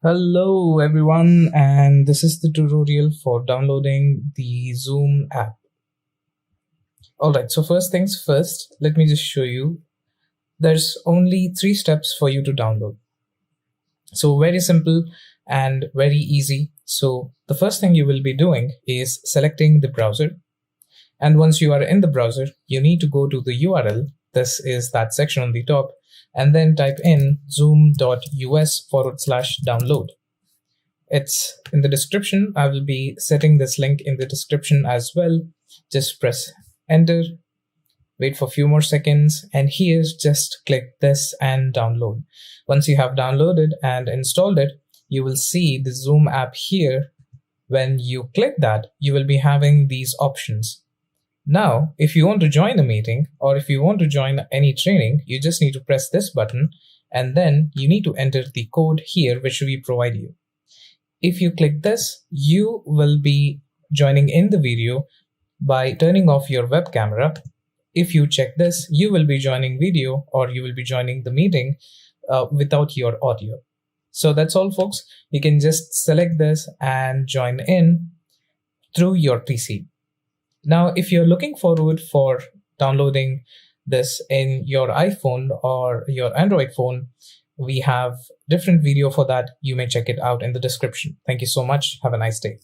Hello everyone, and this is the tutorial for downloading the Zoom app. Alright, so first things first, let me just show you. There's only 3 steps for you to download. So very simple and very easy. So the first thing you will be doing is selecting the browser. And once you are in the browser, you need to go to the URL. This is that section on the top, and then type in zoom.us/download. It's in the description. I will be setting this link in the description as well. Just press enter, wait for a few more seconds, and here just click this and download. Once you have downloaded and installed it, you will see the Zoom app here. When you click that, you will be having these options. Now, if you want to join a meeting or if you want to join any training, you just need to press this button and then you need to enter the code here which we provide you. If you click this, you will be joining in the video by turning off your web camera. If you check this, you will be joining video or you will be joining the meeting without your audio. So that's all, folks. You can just select this and join in through your PC. Now, if you're looking forward for downloading this in your iPhone or your Android phone, we have different video for that. You may check it out in the description. Thank you so much. Have a nice day.